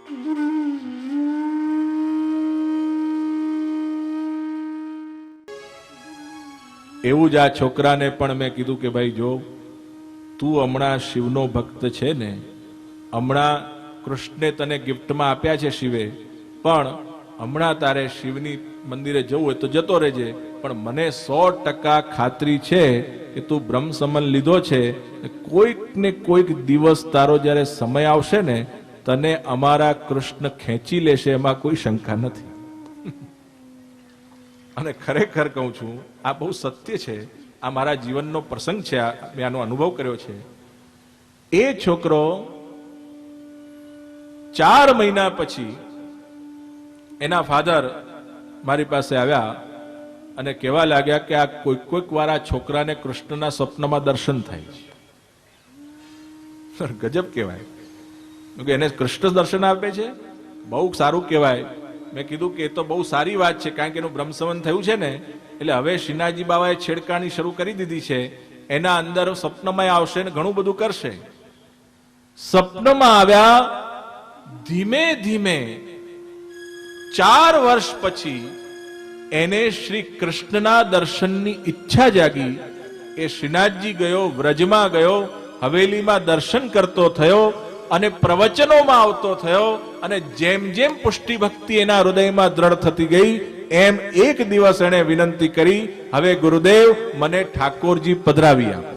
એવું જ આ છોકરાને પણ મેં કીધું કે ભાઈ જો તું હમણાં શિવનો ભક્ત છે ને, હમણાં કૃષ્ણે તને ગિફ્ટમાં આપ્યા છે શિવે, પણ હમણાં તારે શિવની મંદિરે જવું હોય તો જતો રહેજે, પણ મને 100% ખાતરી છે કે તું બ્રહ્મ સમન લીધો છે, કોઈક ને કોઈક દિવસ તારો જ્યારે સમય આવશે ને તને અમારા કૃષ્ણ ખેંચી લેશે, એમાં કોઈ શંકા નથી. અને ખરેખર કહું છું, આ બહુ સત્ય છે, આ મારા જીવનનો પ્રસંગ છે, મેં આનો અનુભવ કર્યો છે. એ છોકરો 4 મહિના પછી એના ફાધર મારી પાસે આવ્યા અને કહેવા લાગ્યા કે આ કોઈક વાર આ છોકરાને કૃષ્ણના સ્વપ્નમાં દર્શન થાય છે. ગજબ કહેવાય કે એને કૃષ્ણ દર્શન આપે છે, બહુ સારું કહેવાય. મેં કીધું કે એ તો બહુ સારી વાત છે, કારણ કે એનું બ્રહ્મસમન થયું છે ને, એટલે હવે શ્રીનાથજી બાબાએ છેડકાણી શરૂ કરી દીધી છે. એના અંદર સ્વપ્નમાં આવશે ને ઘણું બધું કરશે. સ્વપ્નમાં આવ્યા, ધીમે ધીમે 4 વર્ષ પછી એને શ્રી કૃષ્ણના દર્શનની ઈચ્છા જાગી. એ શ્રીનાથજી ગયો, વ્રજમાં ગયો, હવેલીમાં દર્શન કરતો થયો અને પ્રવચનોમાં આવતો થયો. અને જેમ જેમ પુષ્ટિ ભક્તિ એના હૃદયમાં દ્રઢ થતી ગઈ, એમ એક દિવસ એણે વિનંતી કરી, હવે ગુરુદેવ મને ઠાકોરજી પધરાવી આપો.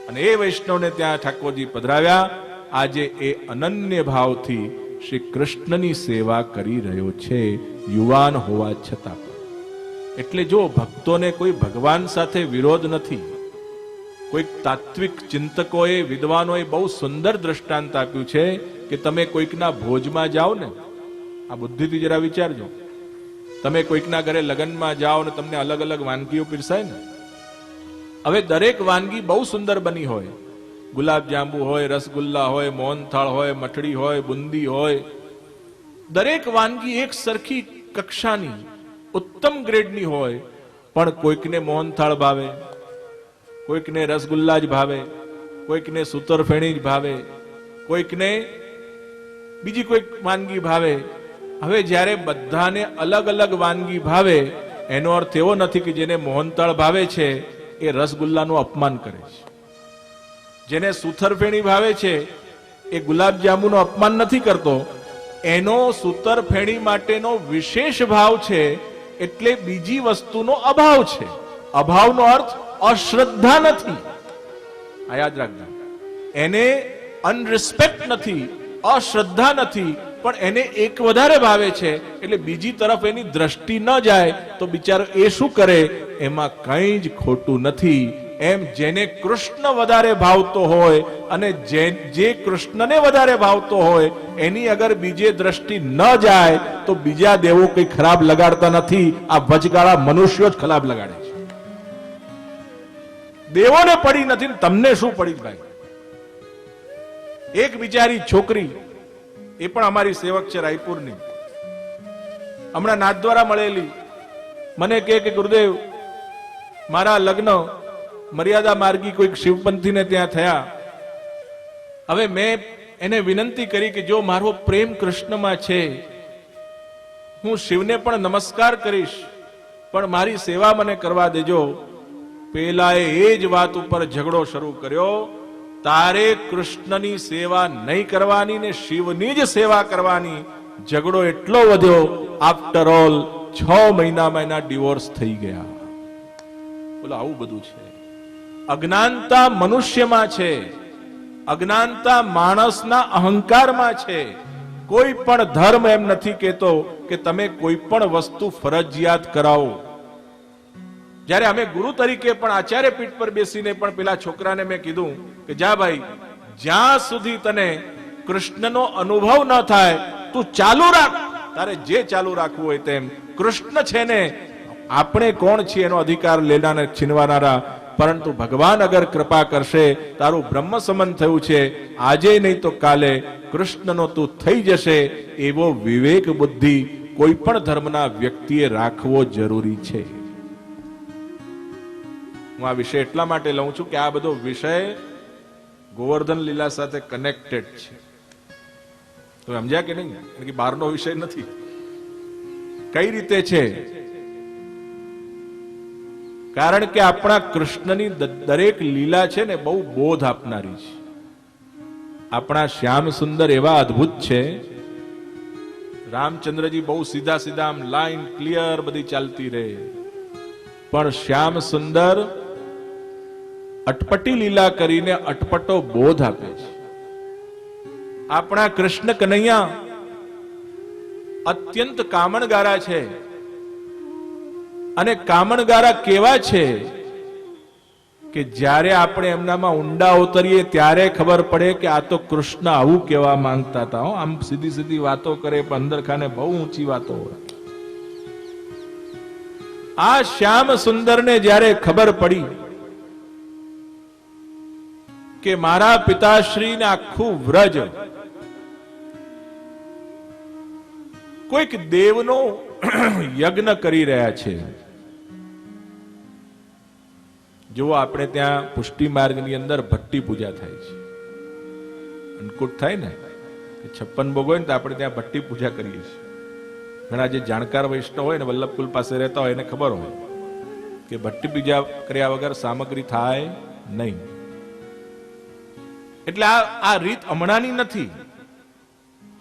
અને એ વૈષ્ણવને ત્યાં ઠાકોરજી પધરાવ્યા. આજે એ અનન્ય ભાવથી શ્રી કૃષ્ણની સેવા કરી રહ્યો છે, યુવાન હોવા છતાં પણ. એટલે જો ભક્તોને કોઈ ભગવાન સાથે વિરોધ નથી. કોઈક તાત્વિક ચિંતકોએ, વિદ્વાનોએ બહુ સુંદર દ્રષ્ટાંત આપ્યું છે કે તમે કોઈકના ભોજમાં જાઓ ને, આ બુદ્ધિથી જરા વિચારજો, તમે કોઈકના ઘરે લગ્નમાં જાઓ ને તમને અલગ અલગ વાનગીઓ પીરસાય ને, હવે દરેક વાનગી બહુ સુંદર બની હોય, ગુલાબ જાંબુ હોય, રસગુલ્લા હોય, મોહનથાળ હોય, મઠડી હોય, બુંદી હોય, દરેક વાનગી એક સરખી કક્ષાની ઉત્તમ ગ્રેડની હોય, પણ કોઈકને મોહનથાળ ભાવે, કોઈકને રસગુલ્લા જ ભાવે, કોઈકને સૂતરફેણી જ ભાવે, કોઈકને બીજી કોઈક વાનગી ભાવે. હવે જ્યારે બધાને અલગ અલગ વાનગી ભાવે, એનો અર્થ એવો નથી કે જેને મોહનથાળ ભાવે છે એ રસગુલ્લાનું અપમાન કરે છે, જેને સૂતરફેણી ભાવે છે એ ગુલાબ જાંબુનું અપમાન નથી કરતો, એનો સૂતરફેણી માટેનો વિશેષ ભાવ છે, એટલે બીજી વસ્તુનો અભાવ છે. અભાવનો અર્થ અશ્રદ્ધા નથી, આ યાદ રાખજો. એને અનરિસ્પેક્ટ નથી, અશ્રદ્ધા નથી, પણ એને એક વધારે ભાવે છે, એટલે બીજી તરફ એની દ્રષ્ટિ ન જાય તો બિચારો એ શું કરે, એમાં કંઈ જ ખોટું નથી. એમ જેને કૃષ્ણ વધારે ભાવતો હોય અને જે કૃષ્ણને વધારે ભાવતો હોય એની અગર બીજે દ્રષ્ટિ ન જાય તો બીજા દેવો કઈ ખરાબ લગાડતા નથી, આ વચગાળા મનુષ્યો જ ખરાબ લગાડે છે. દેવોને પડી નથી, તમને શું પડી ભાઈ? એક બિચારી છોકરી, એ પણ અમારી સેવક છે રાયપુરની, હમણાં નાથદ્વારા મળેલી, મને કહે કે ગુરુદેવ મારા લગ્ન મર્યાદા માર્ગી કોઈક શિવપંથીને ત્યાં થયા. હવે મેં એને વિનંતી કરી કે જો મારો પ્રેમ કૃષ્ણમાં છે, હું શિવને પણ નમસ્કાર કરીશ, પણ મારી સેવા મને કરવા દેજો. પેલાએ એ જ વાત ઉપર ઝઘડો શરૂ કર્યો, તારે કૃષ્ણની સેવા નહીં કરવાની ને શિવની જ સેવા કરવાની. ઝઘડો એટલો વધ્યો, આફ્ટર ઓલ 6 મહિનામાં એના ડિવોર્સ થઈ ગયા. બોલો, આવું બધું છે. અજ્ઞાનતા મનુષ્યમાં છે, અજ્ઞાનતા માણસના અહંકારમાં છે. કોઈ પણ ધર્મ એમ નથી કહેતો કે તમે કોઈ પણ વસ્તુ ફરજિયાત કરાવો. જ્યારે અમે ગુરુ તરીકે પણ આચાર્ય પીઠ પર બેસીને પણ પેલા છોકરાને મેં કીધું કે જા ભાઈ, જ્યાં સુધી તને કૃષ્ણનો અનુભવ ન થાય તું ચાલુ રાખ, તારે જે ચાલુ રાખવું હોય તેમ. કૃષ્ણ છે ને, આપણે કોણ છીએ એનો અધિકાર લેનારા છીનવાનારા, પરંતુ ભગવાન અગર કૃપા કરશે, તારું બ્રહ્મ સમન થયું છે, આજે નહીં તો કાલે કૃષ્ણનો તું થઈ જશે. એવો વિવેક બુદ્ધિ કોઈ પણ ધર્મના વ્યક્તિએ રાખવો જરૂરી છે. હું આ વિષય એટલા માટે લઉં છું કે આ બધો વિષય ગોવર્ધન લીલા સાથે કનેક્ટેડ છે. તમે સમજ્યા કે નહીં? કારણ કે બહારનો વિષય નથી. કઈ રીતે છે? કારણ કે આપણા કૃષ્ણની દરેક લીલા છે ને બહુ બોધ આપનારી છે. આપણા શ્યામ સુંદર એવા અદ્ભુત છે. રામચંદ્રજી બહુ સીધા સીધા આમ લાઈન ક્લિયર બધી ચાલતી રહે, પણ શ્યામ સુંદર અટપટી લીલા કરીને અટપટો બોધ આપે છે. આપણા કૃષ્ણ કનૈયા અત્યંત કામણગારા છે. અને કામણગારા કેવા છે કે જ્યારે આપણે એમનામાં ઊંડા ઉતરીએ ત્યારે ખબર પડે કે આ તો કૃષ્ણ આવું કહેવા માંગતા હતા. આમ સીધી સીધી વાતો કરે પણ અંદર ખાને બહુ ઊંચી વાતો હોય. આ શ્યામ સુંદરને જ્યારે ખબર પડી કે મારા પિતાશ્રીને આખું વ્રજ કોઈક દેવનો યજ્ઞ કરી રહ્યા છે. જો આપણે ત્યાં પુષ્ટિ માર્ગની અંદર ભટ્ટી પૂજા થાય છે. અન્નકૂટ થાય ને 56 ભોગ હોય ને તો આપણે ત્યાં ભટ્ટી પૂજા કરીએ છીએ. ઘણા જે જાણકાર વૈષ્ણવ હોય ને વલ્લભકુલ પાસે રહેતા હોય એને ખબર હોય કે ભટ્ટી પૂજા કર્યા વગર સામગ્રી થાય નહીં. એટલે આ રીત હમણાંની નથી.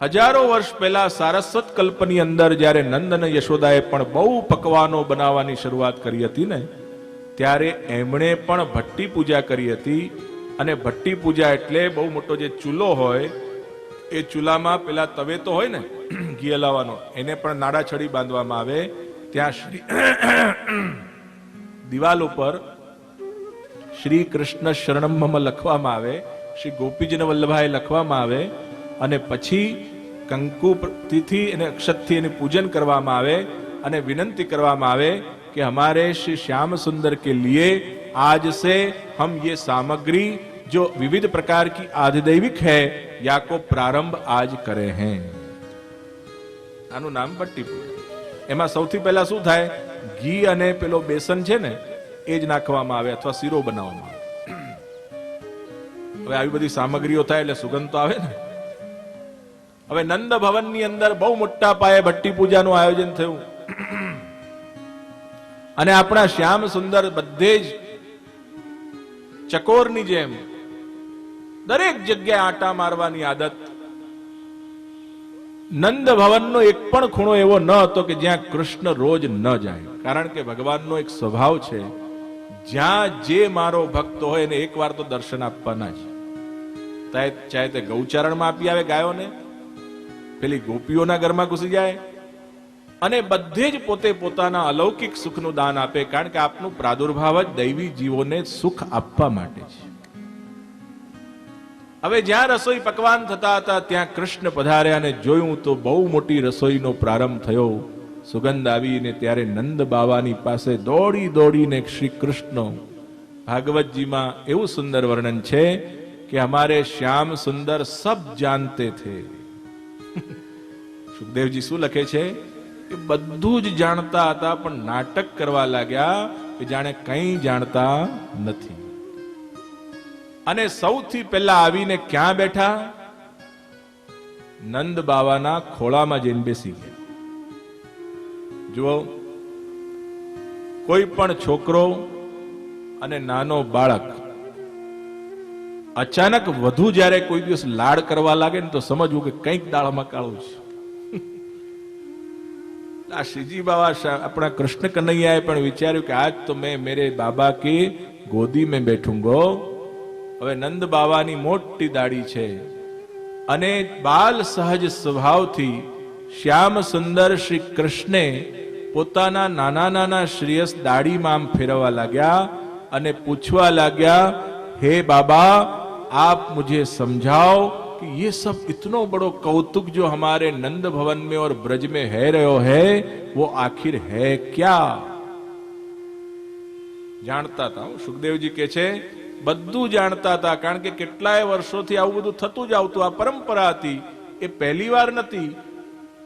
હજારો વર્ષ પહેલા સારસ્વત કલ્પની અંદર જ્યારે નંદ અને યશોદાએ પણ બહુ પકવાનો બનાવવાની શરૂઆત કરી હતી ને, ત્યારે એમણે પણ ભટ્ટી પૂજા કરી હતી. અને ભટ્ટી પૂજા એટલે બહુ મોટો જે ચૂલો હોય એ ચૂલામાં પેલા તવે તો હોય ને ઘી હલાવવાનો, એને પણ નાડા છડી બાંધવામાં આવે. ત્યાં દિવાલ ઉપર શ્રી કૃષ્ણ શરણમ લખવામાં આવે, શ્રી ગોપીજન વલ્લભાએ લખવામાં આવે, અને પછી કંકુ તિથિ અને અક્ષતથી એનું પૂજન કરવામાં આવે અને વિનંતી કરવામાં આવે कि हमारे श्री श्याम सुंदर के लिए आज से हम ये सामग्री जो विविध प्रकार की आधिदैविक है या को प्रारंभ आज करे हैं. આનું નામ ભટ્ટી પૂજા. એમાં સૌથી પહેલા શું થાય? ઘી અને પેલો બેસન છે ને એ જ નાખવામાં આવે અથવા શીરો બનાવવામાં આવે. હવે આવી બધી સામગ્રીઓ થાય એટલે સુગંધ તો આવે ને. હવે નંદ ભવનની અંદર બહુ મોટા પાયે ભટ્ટી પૂજાનું આયોજન થયું. અને આપણા શ્યામ સુંદર બધે જ ચકોરની જેમ દરેક જગ્યાએ આટા મારવાની આદત. નંદ ભવનનો એક પણ ખૂણો એવો ન હતો કે જ્યાં કૃષ્ણ રોજ ન જાય. કારણ કે ભગવાનનો એક સ્વભાવ છે, જ્યાં જે મારો ભક્ત હોય એને એકવાર તો દર્શન આપવાના છે. ચાહે તે ગૌચારણમાં આપી આવે ગાયોને, પેલી ગોપીઓના ઘરમાં ઘૂસી જાય, અને બધે જ પોતે પોતાના અલૌકિક સુખનું દાન આપે. કારણ કે આપનું પ્રાદુર્ભાવ જ દૈવી જીવોને સુખ આપવા માટે છે. હવે જ્યાં રસોઈ પકવાન થતા હતા ત્યાં કૃષ્ણ પધાર્યા અને જોયું તો બહુ મોટી રસોઈનો પ્રારંભ થયો. સુગંધ આવીને ત્યારે નંદ બાવાની પાસે દોડી દોડીને શ્રી કૃષ્ણ, ભાગવતજીમાં એવું સુંદર વર્ણન છે કે हमारे श्याम सुंदर सब जानते थे. સુખદેવજી શું લખે છે કે બધું જ જાણતા હતા પણ નાટક કરવા લાગ્યા કે જાણે કંઈ જાણતા નથી. અને સૌથી પહેલા આવીને ક્યાં બેઠા? નંદ બાવાના ખોળામાં જઈને બેસી ગયા. જુઓ, કોઈ પણ છોકરો અને નાનો બાળક અચાનક વધુ જ્યારે કોઈ દિવસ લાડ કરવા લાગે ને તો સમજવું કે કંઈક દાળમાં કાળું છે. આ શ્રીજી બાબા આપણા કૃષ્ણ કનૈયાએ પણ વિચાર્યું કે આજ તો મેં મેરે બાબા की गोदी में बैठूंगो. હવે નંદ બાવાની મોટી દાઢી છે અને બાલ સહજ સ્વભાવથી શ્યામ સુંદર શ્રી કૃષ્ણે પોતાના નાના નાના શ્રેયસ દાઢીમાં આમ ફેરવવા લાગ્યા અને પૂછવા લાગ્યા, હે બાબા आप मुझे समझाओ कि ये सब इतना बड़ो कौतुक जो हमारे नंद भवन में और ब्रज में है रहो है वो आखिर है क्या? જાણતા હતા. સુખદેવજી કે છે બધું જાણતા હતા, કારણ કે કેટલાય વર્ષોથી આવું બધું થતું જ આવતું. આ પરંપરા હતી, એ પહેલી વાર નથી,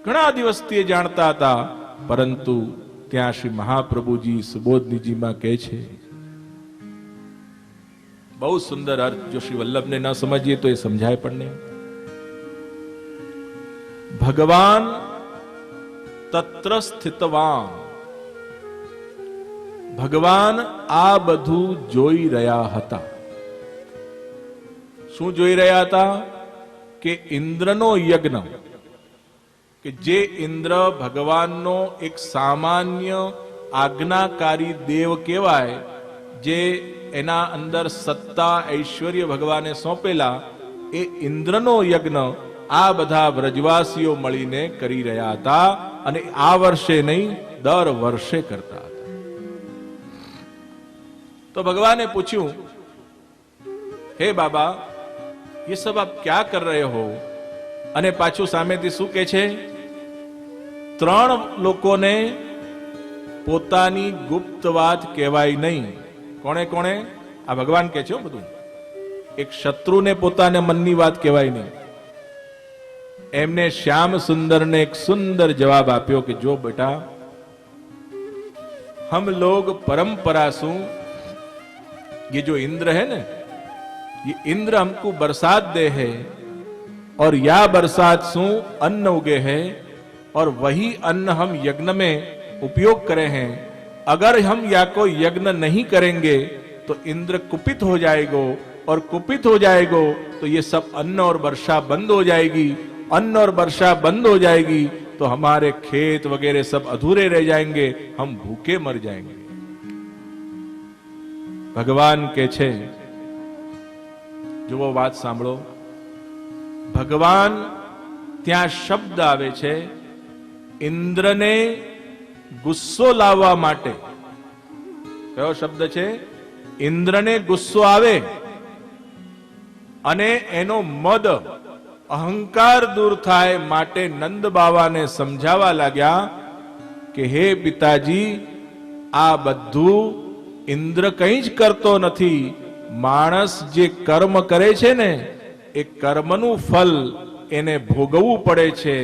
ઘણા દિવસથી એ જાણતા હતા. પરંતુ ત્યાં શ્રી મહાપ્રભુજી સુબોધનીજીમાં કહે છે, બહુ સુંદર અર્થ, જો શ્રી વલ્લભને ન સમજીએ તો એ સમજાય પણ નહીં. ભગવાન તત્ર સ્થિતવાન, ભગવાન આ બધું જોઈ રહ્યા હતા. શું જોઈ રહ્યા હતા? કે ઇન્દ્રનો યજ્ઞ, કે જે ઇન્દ્ર ભગવાનનો એક સામાન્ય આજ્ઞાકારી દેવ કહેવાય, જે એના અંદર સત્તા ઐશ્વર્ય ભગવાને સોંપેલા, એ ઇન્દ્રનો યજ્ઞ આ બધા વ્રજવાસીઓ મળીને કરી રહ્યા હતા. અને આ વર્ષે નહીં, દર વર્ષે કરતા હતા. તો ભગવાને પૂછ્યું, હે બાબા, ये सब आप क्या कर रहे हो? અને પાછું સામેથી શું કહે છે? ત્રણ લોકોને પોતાની ગુપ્ત વાત કહેવાય નહીં. કોણે કોણે? આ ભગવાન કહે છે બધું. એક શત્રુને પોતાને મનની વાત કહેવાય નહીં. એમને શ્યામ સુંદરને એક સુંદર જવાબ આપ્યો કે જો બેટા, हम लोग परंपरा सु, ये जो इंद्र है ना, ये इंद्र हमको बरसात दे है, और या बरसात सु अन्न उगे है, और वही अन्न हम यज्ञ में उपयोग करे हैं. अगर हम या को यज्ञ नहीं करेंगे तो इंद्र कुपित हो जाएगो, और कुपित हो जाएगो तो ये सब अन्न और वर्षा बंद हो जाएगी. अन्न और वर्षा बंद हो जाएगी तो हमारे खेत वगैरह सब अधूरे रह जाएंगे, हम भूखे मर जाएंगे. भगवान के छे, जो वो बात सांभळो, भगवान त्या शब्द आवे छे इंद्रने गुस्सो लाववा माटे. कयो शब्द छे? इंद्रने गुस्सो आवे अने एनो मद अहंकार दूर थाय माटे नंद बावाने समझावा लाग्या के हे पिताजी, आ बधु इंद्र कई ज करतो नथी. माणस जे कर्म करे छे ने, ए कर्मनु फल एने भोगवવું પડે છે,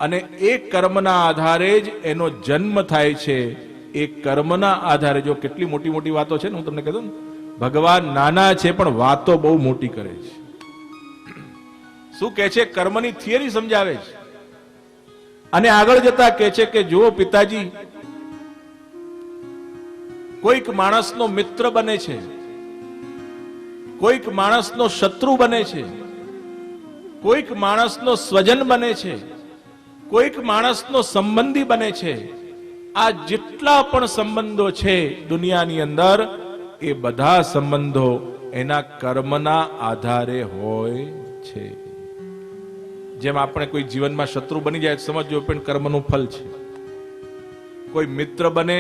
અને એ કર્મના આધારે જ એનો જન્મ થાય છે. એ કર્મના આધારે, જો કેટલી મોટી મોટી વાતો છે ને, હું તમને કહું, ભગવાન નાના છે પણ વાતો બહુ મોટી કરે છે. શું કહે છે? કર્મની થિયરી સમજાવે છે, અને આગળ જતા કહે છે કે જુઓ પિતાજી, કોઈક માણસનો મિત્ર બને છે, કોઈક માણસનો શત્રુ બને છે, કોઈક માણસનો સ્વજન બને છે, કોઈક માણસનો સંબંધી બને છે. આ જેટલા પણ સંબંધો છે દુનિયાની અંદર, એ બધા સંબંધો એના કર્મના આધારે હોય છે. જેમ આપણે કોઈ જીવનમાં શત્રુ બની જાય સમજજો, પણ કર્મનું ફલ છે. કોઈ મિત્ર બને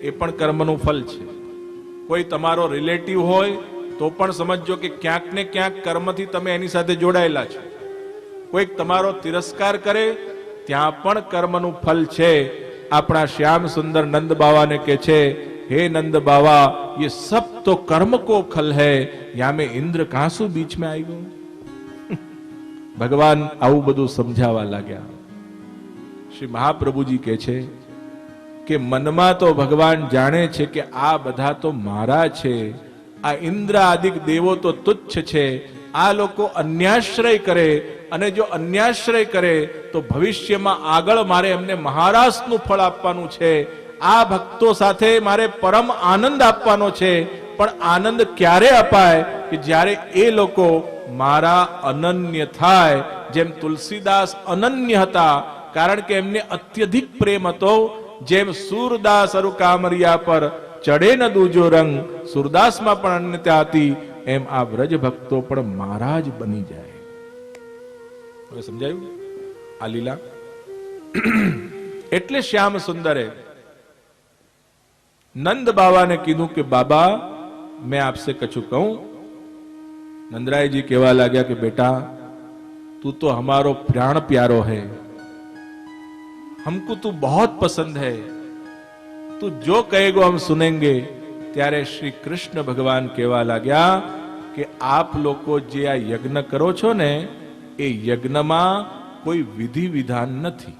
એ પણ કર્મનું ફલ છે. કોઈ તમારો રિલેટિવ હોય તો પણ સમજજો કે ક્યાંક ને ક્યાંક કર્મથી તમે એની સાથે જોડાયેલા છો. કોઈક તમારો તિરસ્કાર કરે ત્યાં પણ કર્મનું ફલ છે. આપણા શ્યામ સુંદર નંદ બાવાને કહે છે, हे नंद बाबा, ये सब तो कर्म को फल है, या में इंद्र कहां सु बीच में आई गयो. भगवान आવું બધું સમજાવવા લાગ્યા. શ્રી મહાપ્રભુજી કહે છે કે મનમાં તો ભગવાન જાણે છે કે આ બધા તો મારા છે, આ ઇન્દ્ર આદિક દેવો તો તુચ્છ છે. આ લોકો અન્યાશ્રય કરે, અને જો અન્યાશ્રય કરે તો ભવિષ્યમાં આગળ મારે એમને મહારાજનું ફળ આપવાનું છે. આ ભક્તો સાથે મારે પરમ આનંદ આપવાનો છે. પણ આનંદ ક્યારે અપાય? કે જ્યારે એ લોકો મારા અનન્ય થાય. જેમ તુલસીદાસ અનન્ય હતા, કારણ કે એમને અત્યધિક પ્રેમ હતો. જેમ સૂરદાસ અરુ કામરિયા પર ચડે ન દૂજો રંગ, સૂરદાસમાં પણ અન્યતા હતી, એમ આ વ્રજ ભક્તો પણ મારા જ બની જાય. હવે સમજાયું આ લીલા? એટલે શ્યામ સુંદરે नंद बाबा ने कीधु कि बाबा मैं आपसे कछु कहूं. नंदराय जी कहवा लग्या कि बेटा तू तो हमारो प्राण प्यारो है, हमको तू बहुत पसंद है, तू जो कहेगो हम सुनेंगे. त्यारे श्री कृष्ण भगवान कहवा लग्या कि आप लोग जे आ यज्ञ करो छो ने, ए यज्ञ में कोई विधि विधान नहीं.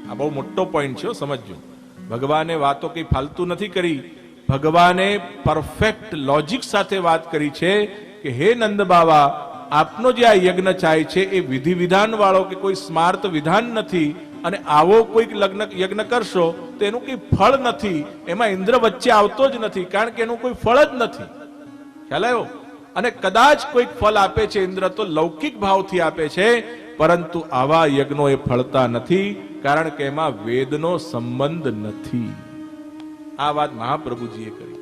आ बहुत मोटो पॉइंट छे, समझो. भगवाने वातो कई फालतू नहीं करी. भगवाने परफेक्ट लॉजिक साथे बात करी छे कि हे नंद बाबा, આપનો જે આ યજ્ઞ ચાય છે એ વિધિ વિધાન વાળો કે કોઈ સ્માર્ત વિધાન નથી, અને આવો કોઈક યજ્ઞ કરશો તો એનું કોઈ ફળ નથી, એમાં ઇન્દ્ર વચ્ચે આવતો જ નથી, કારણ કે એનું કોઈ ફળ જ નથી. ખ્યાલ આવ્યો? અને કદાચ કોઈક ફળ આપે છે ઇન્દ્ર તો લૌકિક ભાવથી આપે છે, પરંતુ આવા યજ્ઞો એ ફળતા નથી, કારણ કે એમાં વેદનો સંબંધ નથી. આ વાત મહાપ્રભુજીએ કરી.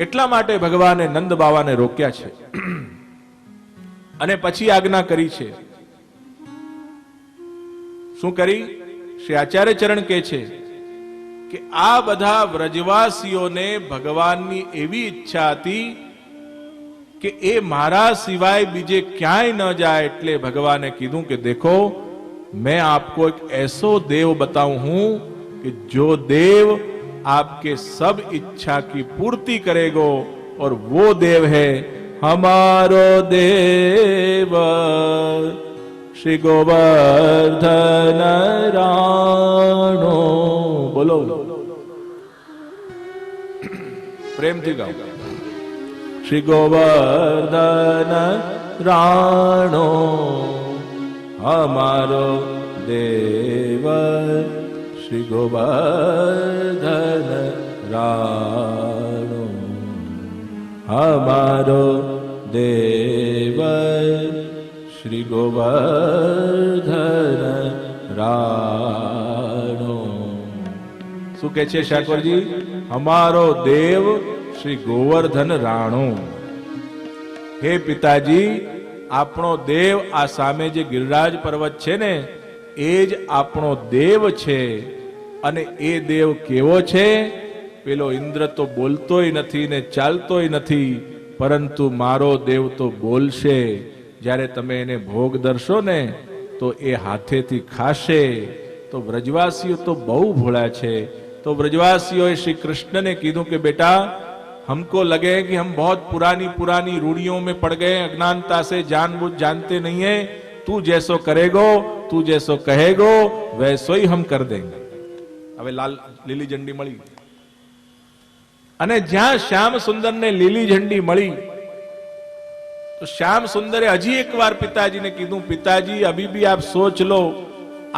એટલા માટે ભગવાને નંદ બાવાને રોક્યા છે અને પછી આજ્ઞા કરી છે. શું કરી? શ્રી આચાર્ય ચરણ કહે છે કે આ બધા વ્રજવાસીઓને ભગવાનની એવી ઈચ્છા હતી કે એ મારા સિવાય બીજે ક્યાંય ન જાય, એટલે ભગવાને કીધું કે દેખો मैं आपको एक ऐसो देव बताऊं हूं कि जो देव आपके सब इच्छा की पूर्ति करेगो, और वो देव है हमारो देव श्री गोवर्धन राणो. बोलो प्रेम थी गाओ. श्री गोवर्धन राणो हमारो देव श्री गोवर्धन राणो हमारो देव श्री गोवर्धन राणो. શું કહે છે ઠાકોરજી? हमारो देव श्री गोवर्धन राणो. हे पिताजी, આપણો દેવ આ સામે જે ગિરિરાજ પર્વત છે ને એ જ આપણો દેવ છે. અને એ દેવ કેવો છે? પેલો ઇન્દ્ર તો બોલતોય નથી ને ચાલતોય નથી, પરંતુ મારો દેવ તો બોલશે. જ્યારે તમે એને ભોગ ધરશો ને તો એ હાથેથી ખાશે. તો વ્રજવાસીઓ તો બહુ ભોળા છે. તો વ્રજવાસીઓએ શ્રી કૃષ્ણને કીધું કે બેટા, हमको लगे कि हम बहुत पुरानी पुरानी रूढ़ियों में पड़ गए, अज्ञानता से जानबूझ जानते नहीं है. तू जैसो करेगो, तू जैसो कहेगो वैसो ही हम कर देंगे. હવે લીલી ઝંડી મળી, અને જ્યાં શ્યામ સુંદર ને લીલી ઝંડી મળી તો श्याम सुंदरे हजी एक बार पिताजी ने कीधु, पिताजी अभी भी आप सोच लो,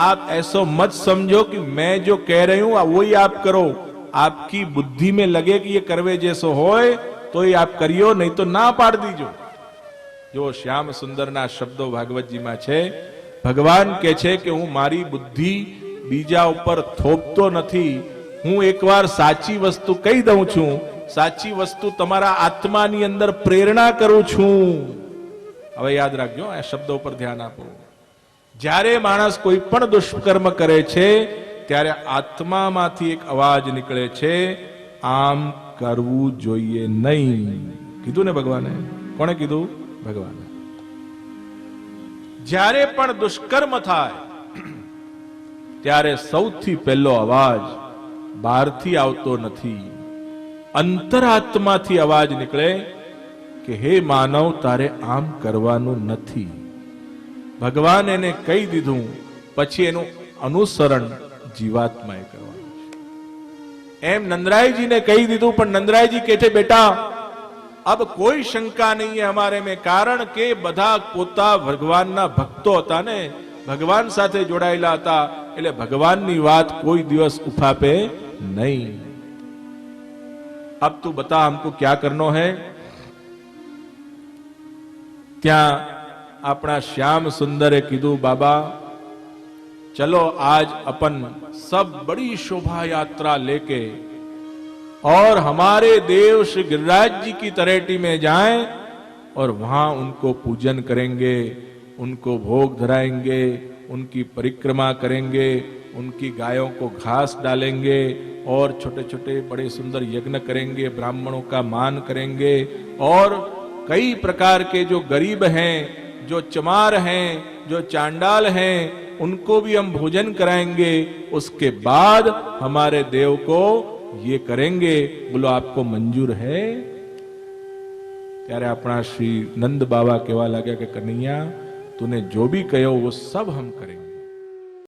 आप ऐसो मत समझो कि मैं जो कह रही हूं वही आप करो. आपकी बुद्धि में लगे कि ये करवे जैसो होय तो ये आप करियो, नहीं तो ना पाड़ दीजो. जो श्याम सुंदर ना शब्दों भागवत जी में छे, भगवान के छे कि हूँ मारी बुद्धि बीजा ऊपर थोपतो नथी. हूँ एक बार साची वस्तु कही दऊं छू, साची वस्तु तमारा आत्मा नी अंदर प्रेरणा करूं छू. હવે યાદ રાખજો, આ શબ્દો પર ધ્યાન આપો. જ્યારે માણસ કોઈ પણ દુષ્કર્મ કરે છે ત્યારે આત્મામાંથી એક અવાજ નીકળે છે, આમ કરવું જોઈએ નહીં. કીધું ને ભગવાને? કોણે કીધું? ભગવાને. જ્યારે પણ દુષ્કર્મ થાય ત્યારે સૌથી પહેલો અવાજ બહારથી આવતો નથી, અંતરાત્માથી અવાજ નીકળે કે હે માનવ, તારે આમ કરવાનું નથી. ભગવાન એને કહી દીધું, પછી એનું અનુસરણ જીવાત્માએ કરવાનું છે. એમ નંદરાયજીને કહી દીધું, પણ નંદરાયજી કહે છે બેટા अब कोई शंका नहीं है हमारे में, कारण के બધા પોતા ભગવાનના ભક્તો હતા ને, ભગવાન સાથે જોડાયેલા હતા, એટલે ભગવાનની વાત કોઈ દિવસ ઉઠાપે નહીં. अब तू बता हमको क्या करना है. ત્યાં अपना श्याम सुंदरे कीधु, बाबा चलो आज अपन सब बड़ी शोभा यात्रा लेके और हमारे देव श्री गिरिराज जी की तरेटी में जाएं और वहां उनको पूजन करेंगे, उनको भोग धराएंगे, उनकी परिक्रमा करेंगे, उनकी गायों को घास डालेंगे और छोटे छोटे बड़े सुंदर यज्ञ करेंगे, ब्राह्मणों का मान करेंगे, और कई प्रकार के जो गरीब हैं, जो चमार हैं, जो चांडाल हैं, उनको भी हम भोजन कराएंगे. उसके बाद हमारे देव को ये करेंगे. बोलो आपको मंजूर है? ત્યારે આપણા શ્રી નંદ બાબા કહેવા લાગ્યા કે કનૈયા, तूने जो भी कहो वो सब हम करेंगे.